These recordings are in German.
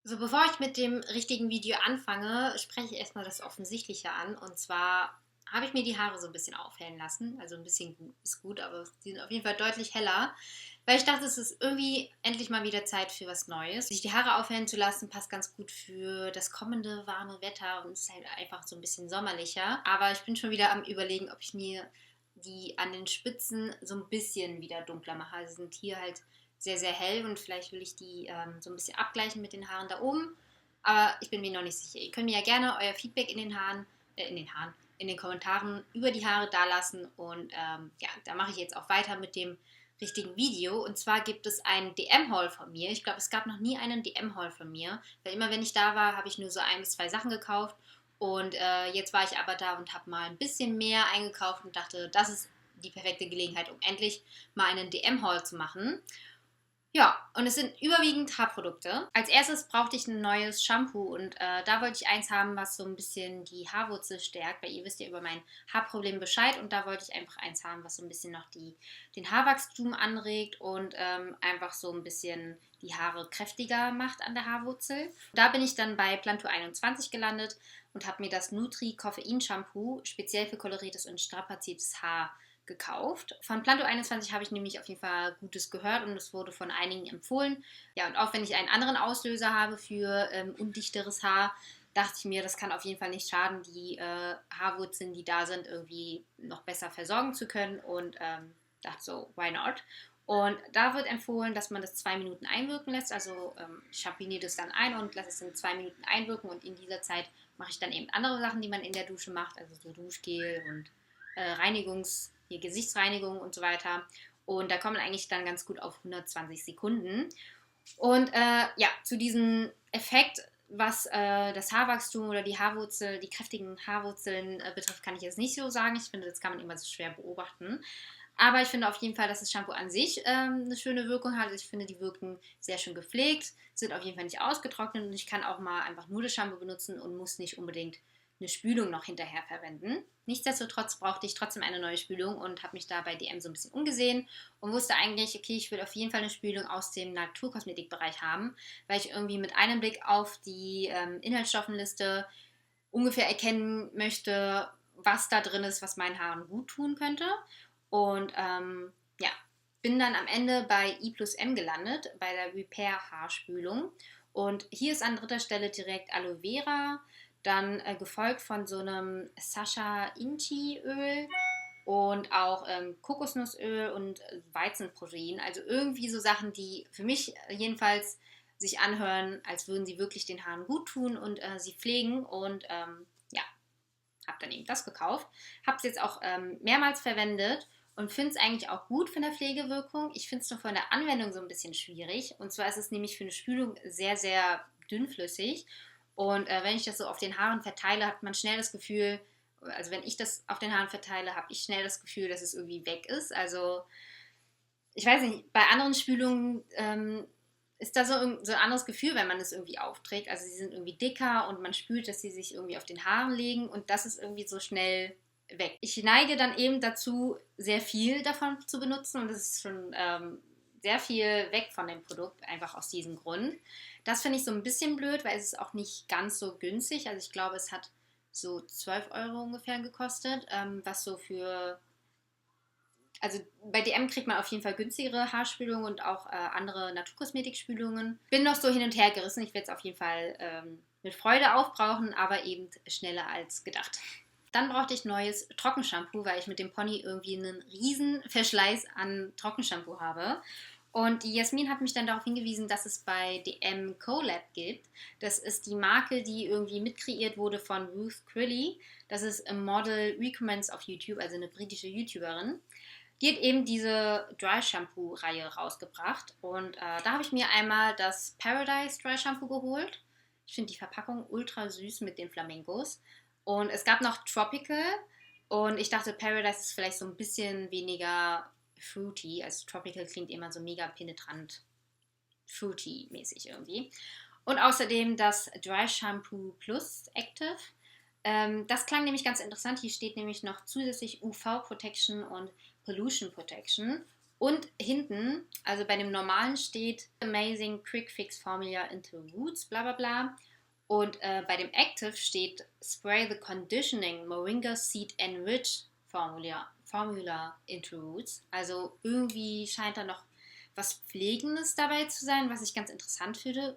So, bevor ich mit dem richtigen Video anfange, spreche ich erstmal das Offensichtliche an. Und zwar habe ich mir die Haare so ein bisschen aufhellen lassen. Also ein bisschen ist gut, aber die sind auf jeden Fall deutlich heller. Weil ich dachte, es ist irgendwie endlich mal wieder Zeit für was Neues. Sich die Haare aufhellen zu lassen, passt ganz gut für das kommende warme Wetter und ist halt einfach so ein bisschen sommerlicher. Aber ich bin schon wieder am Überlegen, ob ich mir die an den Spitzen so ein bisschen wieder dunkler mache. Also sind hier halt sehr, sehr hell und vielleicht will ich die so ein bisschen abgleichen mit den Haaren da oben. Aber ich bin mir noch nicht sicher. Ihr könnt mir ja gerne euer Feedback in den Kommentaren über die Haare dalassen. Und ja, da mache ich jetzt auch weiter mit dem richtigen Video. Und zwar gibt es einen DM-Haul von mir. Ich glaube, es gab noch nie einen DM-Haul von mir. Weil immer, wenn ich da war, habe ich nur so ein bis zwei Sachen gekauft. Und jetzt war ich aber da und habe mal ein bisschen mehr eingekauft und dachte, das ist die perfekte Gelegenheit, um endlich mal einen DM-Haul zu machen. Ja, und es sind überwiegend Haarprodukte. Als erstes brauchte ich ein neues Shampoo und da wollte ich eins haben, was so ein bisschen die Haarwurzel stärkt, weil ihr wisst ja über mein Haarproblem Bescheid und da wollte ich einfach eins haben, was so ein bisschen noch den Haarwachstum anregt und einfach so ein bisschen die Haare kräftiger macht an der Haarwurzel. Da bin ich dann bei Plantur 21 gelandet und habe mir das Nutri Koffein Shampoo speziell für koloriertes und strapaziertes Haar gekauft. Von Planto 21 habe ich nämlich auf jeden Fall Gutes gehört und es wurde von einigen empfohlen. Ja, und auch wenn ich einen anderen Auslöser habe für undichteres Haar, dachte ich mir, das kann auf jeden Fall nicht schaden, die Haarwurzeln, die da sind, irgendwie noch besser versorgen zu können und dachte so, why not? Und da wird empfohlen, dass man das 2 Minuten einwirken lässt. Also ich schampiniere das dann ein und lasse es in 2 Minuten einwirken und in dieser Zeit mache ich dann eben andere Sachen, die man in der Dusche macht, also so Duschgel und hier Gesichtsreinigung und so weiter. Und da kommt man eigentlich dann ganz gut auf 120 Sekunden. Und ja, zu diesem Effekt, was das Haarwachstum oder die kräftigen Haarwurzeln betrifft, kann ich jetzt nicht so sagen. Ich finde, das kann man immer so schwer beobachten. Aber ich finde auf jeden Fall, dass das Shampoo an sich eine schöne Wirkung hat. Ich finde, die wirken sehr schön gepflegt, sind auf jeden Fall nicht ausgetrocknet und ich kann auch mal einfach nur das Shampoo benutzen und muss nicht unbedingt eine Spülung noch hinterher verwenden. Nichtsdestotrotz brauchte ich trotzdem eine neue Spülung und habe mich da bei DM so ein bisschen umgesehen und wusste eigentlich, okay, ich will auf jeden Fall eine Spülung aus dem Naturkosmetikbereich haben, weil ich irgendwie mit einem Blick auf die Inhaltsstoffenliste ungefähr erkennen möchte, was da drin ist, was meinen Haaren gut tun könnte. Und ja, bin dann am Ende bei I plus M gelandet, bei der Repair Haarspülung. Und hier ist an dritter Stelle direkt Aloe Vera, dann gefolgt von so einem Sasha Inchi Öl und auch Kokosnussöl und Weizenprotein. Also irgendwie so Sachen, die für mich jedenfalls sich anhören, als würden sie wirklich den Haaren gut tun und sie pflegen. Und ja, habe dann eben das gekauft. Habe es jetzt auch mehrmals verwendet und finde es eigentlich auch gut von der Pflegewirkung. Ich finde es nur von der Anwendung so ein bisschen schwierig. Und zwar ist es nämlich für eine Spülung sehr, sehr dünnflüssig. Und wenn ich das so auf den Haaren verteile, hat man schnell das Gefühl, also wenn ich das auf den Haaren verteile, habe ich schnell das Gefühl, dass es irgendwie weg ist. Also ich weiß nicht, bei anderen Spülungen ist da so ein anderes Gefühl, wenn man es irgendwie aufträgt. Also sie sind irgendwie dicker und man spürt, dass sie sich irgendwie auf den Haaren legen und das ist irgendwie so schnell weg. Ich neige dann eben dazu, sehr viel davon zu benutzen und das ist schon sehr viel weg von dem Produkt, einfach aus diesem Grund. Das finde ich so ein bisschen blöd, weil es ist auch nicht ganz so günstig. Also ich glaube, es hat so 12 Euro ungefähr gekostet, was so für also bei DM kriegt man auf jeden Fall günstigere Haarspülungen und auch andere Naturkosmetikspülungen. Bin noch so hin und her gerissen. Ich werde es auf jeden Fall mit Freude aufbrauchen, aber eben schneller als gedacht. Dann brauchte ich neues Trockenshampoo, weil ich mit dem Pony irgendwie einen riesen Verschleiß an Trockenshampoo habe. Und die Jasmin hat mich dann darauf hingewiesen, dass es bei DM Colab gibt. Das ist die Marke, die irgendwie mitkreiert wurde von Ruth Crilly. Das ist ein Model Recommends auf YouTube, also eine britische YouTuberin. Die hat eben diese Dry Shampoo Reihe rausgebracht und da habe ich mir einmal das Paradise Dry Shampoo geholt. Ich finde die Verpackung ultra süß mit den Flamingos. Und es gab noch Tropical und ich dachte, Paradise ist vielleicht so ein bisschen weniger fruity. Also Tropical klingt immer so mega penetrant fruity-mäßig irgendwie. Und außerdem das Dry Shampoo Plus Active. Das klang nämlich ganz interessant. Hier steht nämlich noch zusätzlich UV Protection und Pollution Protection. Und hinten, also bei dem normalen steht Amazing Quick Fix Formula into Roots, bla bla bla. Und bei dem Active steht Spray the Conditioning Moringa Seed Enriched Formula into Roots. Also irgendwie scheint da noch was Pflegendes dabei zu sein, was ich ganz interessant finde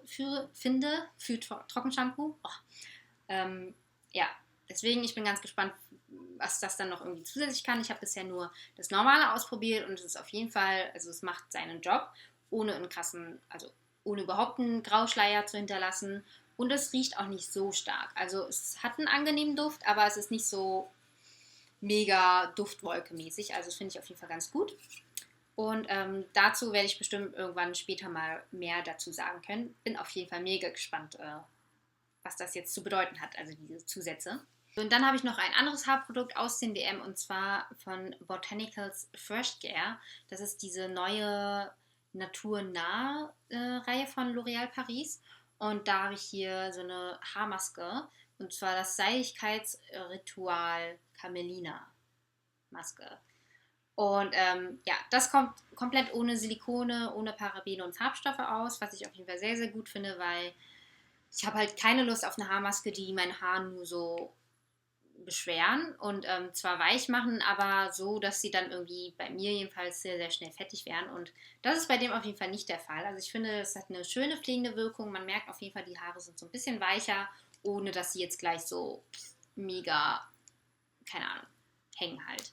für Trockenshampoo. Oh. Ja, deswegen, ich bin ganz gespannt, was das dann noch irgendwie zusätzlich kann. Ich habe bisher nur das Normale ausprobiert und es ist auf jeden Fall, also es macht seinen Job, ohne einen krassen, also ohne überhaupt einen Grauschleier zu hinterlassen. Und es riecht auch nicht so stark. Also es hat einen angenehmen Duft, aber es ist nicht so mega Duftwolke-mäßig. Also das finde ich auf jeden Fall ganz gut. Und dazu werde ich bestimmt irgendwann später mal mehr dazu sagen können. Bin auf jeden Fall mega gespannt, was das jetzt zu bedeuten hat, also diese Zusätze. Und dann habe ich noch ein anderes Haarprodukt aus dem DM und zwar von Botanicals Fresh Care. Das ist diese neue naturnah Reihe von L'Oréal Paris. Und da habe ich hier so eine Haarmaske und zwar das Seidigkeitsritual Camelina Maske. Und ja, das kommt komplett ohne Silikone, ohne Parabene und Farbstoffe aus, was ich auf jeden Fall sehr, sehr gut finde, weil ich habe halt keine Lust auf eine Haarmaske, die mein Haar nur so beschweren und zwar weich machen, aber so, dass sie dann irgendwie bei mir jedenfalls sehr, sehr schnell fettig werden. Und das ist bei dem auf jeden Fall nicht der Fall. Also ich finde, es hat eine schöne pflegende Wirkung. Man merkt auf jeden Fall, die Haare sind so ein bisschen weicher, ohne dass sie jetzt gleich so mega, keine Ahnung, hängen halt.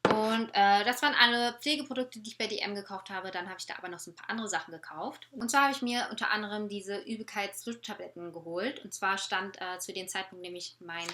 Und das waren alle Pflegeprodukte, die ich bei DM gekauft habe. Dann habe ich da aber noch so ein paar andere Sachen gekauft. Und zwar habe ich mir unter anderem diese Übelkeits-Lutschtabletten geholt. Und zwar stand zu dem Zeitpunkt nämlich mein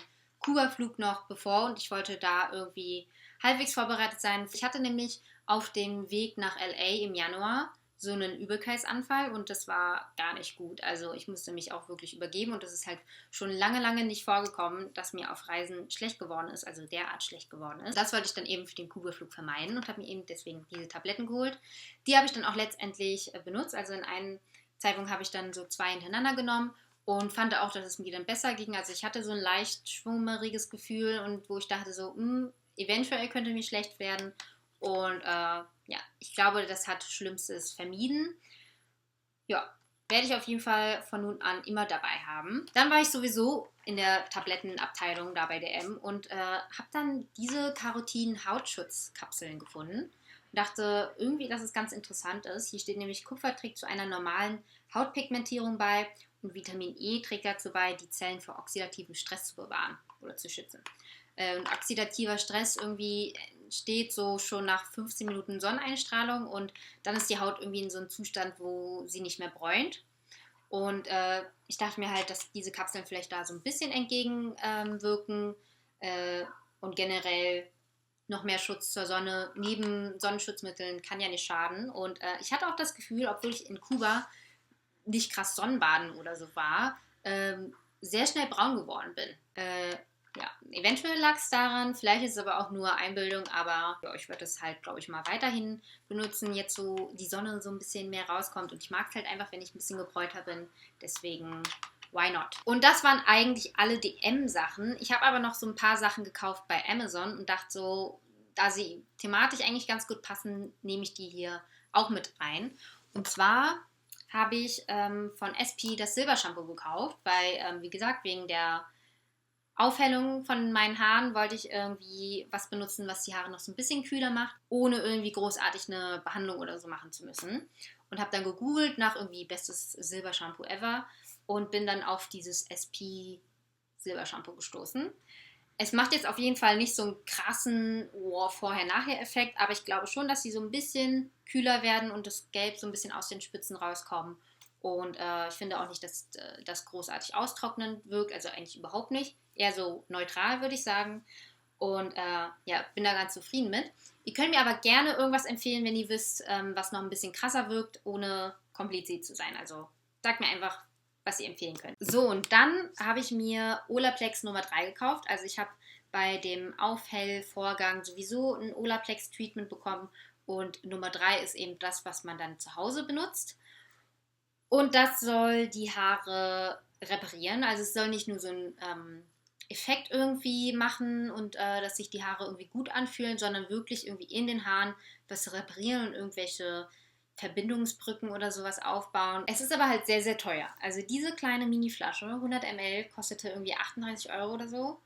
Kuba-Flug noch bevor und ich wollte da irgendwie halbwegs vorbereitet sein. Ich hatte nämlich auf dem Weg nach LA im Januar so einen Übelkeitsanfall und das war gar nicht gut. Also ich musste mich auch wirklich übergeben und das ist halt schon lange, lange nicht vorgekommen, dass mir auf Reisen schlecht geworden ist, also derart schlecht geworden ist. Das wollte ich dann eben für den Kuba-Flug vermeiden und habe mir eben deswegen diese Tabletten geholt. Die habe ich dann auch letztendlich benutzt. Also in einem Zeitpunkt habe ich dann so 2 hintereinander genommen und fand auch, dass es mir dann besser ging. Also ich hatte so ein leicht schwummeriges Gefühl und wo ich dachte so, eventuell könnte mir schlecht werden. Und ja, ich glaube, das hat Schlimmstes vermieden. Ja, werde ich auf jeden Fall von nun an immer dabei haben. Dann war ich sowieso in der Tablettenabteilung da bei DM und habe dann diese Carotin-Hautschutzkapseln gefunden. Und dachte irgendwie, dass es ganz interessant ist. Hier steht nämlich, Kupfer trägt zu einer normalen Hautpigmentierung bei und Vitamin E trägt dazu bei, die Zellen vor oxidativen Stress zu bewahren oder zu schützen. Und oxidativer Stress irgendwie entsteht so schon nach 15 Minuten Sonneneinstrahlung und dann ist die Haut irgendwie in so einem Zustand, wo sie nicht mehr bräunt. Und ich dachte mir halt, dass diese Kapseln vielleicht da so ein bisschen entgegenwirken und generell noch mehr Schutz zur Sonne neben Sonnenschutzmitteln kann ja nicht schaden. Und ich hatte auch das Gefühl, obwohl ich in Kuba nicht krass Sonnenbaden oder so war, sehr schnell braun geworden bin. Ja, eventuell lag es daran, vielleicht ist es aber auch nur Einbildung, aber ja, ich werde es halt, glaube ich, mal weiterhin benutzen, jetzt so die Sonne so ein bisschen mehr rauskommt und ich mag es halt einfach, wenn ich ein bisschen gebräuter bin, deswegen why not? Und das waren eigentlich alle DM-Sachen. Ich habe aber noch so ein paar Sachen gekauft bei Amazon und dachte so, da sie thematisch eigentlich ganz gut passen, nehme ich die hier auch mit rein. Und zwar habe ich von SP das Silbershampoo gekauft, weil, wie gesagt, wegen der Aufhellung von meinen Haaren wollte ich irgendwie was benutzen, was die Haare noch so ein bisschen kühler macht, ohne irgendwie großartig eine Behandlung oder so machen zu müssen. Und habe dann gegoogelt nach irgendwie bestes Silbershampoo ever und bin dann auf dieses SP Silbershampoo gestoßen. Es macht jetzt auf jeden Fall nicht so einen krassen Vorher-Nachher-Effekt, aber ich glaube schon, dass sie so ein bisschen kühler werden und das Gelb so ein bisschen aus den Spitzen rauskommen. Und ich finde auch nicht, dass das großartig austrocknend wirkt, also eigentlich überhaupt nicht. Eher so neutral, würde ich sagen. Und ja, bin da ganz zufrieden mit. Ihr könnt mir aber gerne irgendwas empfehlen, wenn ihr wisst, was noch ein bisschen krasser wirkt, ohne kompliziert zu sein. Also sagt mir einfach, was ihr empfehlen könnt. So, und dann habe ich mir Olaplex Nummer 3 gekauft. Also ich habe bei dem Aufhellvorgang sowieso ein Olaplex-Treatment bekommen. Und Nummer 3 ist eben das, was man dann zu Hause benutzt. Und das soll die Haare reparieren. Also es soll nicht nur so ein Effekt irgendwie machen und dass sich die Haare irgendwie gut anfühlen, sondern wirklich irgendwie in den Haaren was reparieren und irgendwelche Verbindungsbrücken oder sowas aufbauen. Es ist aber halt sehr, sehr teuer. Also diese kleine Mini-Flasche, 100 ml, kostete irgendwie 38 Euro oder so.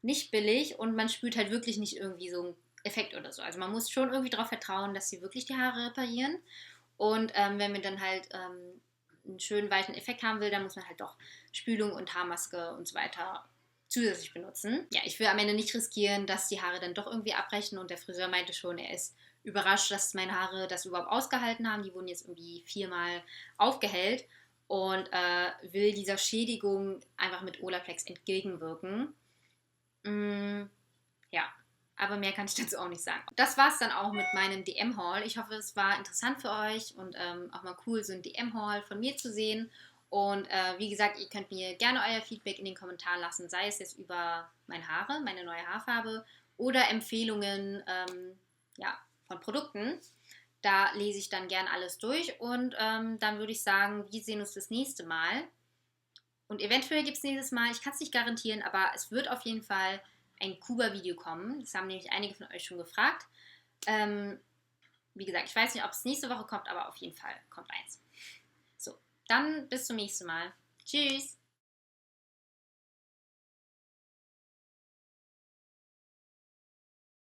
Nicht billig und man spürt halt wirklich nicht irgendwie so einen Effekt oder so. Also man muss schon irgendwie darauf vertrauen, dass sie wirklich die Haare reparieren. Und wenn man dann halt einen schönen weichen Effekt haben will, dann muss man halt doch Spülung und Haarmaske und so weiter zusätzlich benutzen. Ja, ich will am Ende nicht riskieren, dass die Haare dann doch irgendwie abbrechen und der Friseur meinte schon, er ist überrascht, dass meine Haare das überhaupt ausgehalten haben. Die wurden jetzt irgendwie 4-mal aufgehellt und will dieser Schädigung einfach mit Olaplex entgegenwirken. Ja, aber mehr kann ich dazu auch nicht sagen. Das war es dann auch mit meinem DM-Haul. Ich hoffe, es war interessant für euch und auch mal cool, so ein DM-Haul von mir zu sehen. Und wie gesagt, ihr könnt mir gerne euer Feedback in den Kommentaren lassen, sei es jetzt über meine Haare, meine neue Haarfarbe oder Empfehlungen ja, von Produkten. Da lese ich dann gern alles durch und dann würde ich sagen, wir sehen uns das nächste Mal. Und eventuell gibt es nächstes Mal, ich kann es nicht garantieren, aber es wird auf jeden Fall ein Kuba-Video kommen. Das haben nämlich einige von euch schon gefragt. Ähm, Wie gesagt, ich weiß nicht, ob es nächste Woche kommt, aber auf jeden Fall kommt eins. So, dann bis zum nächsten Mal. Tschüss!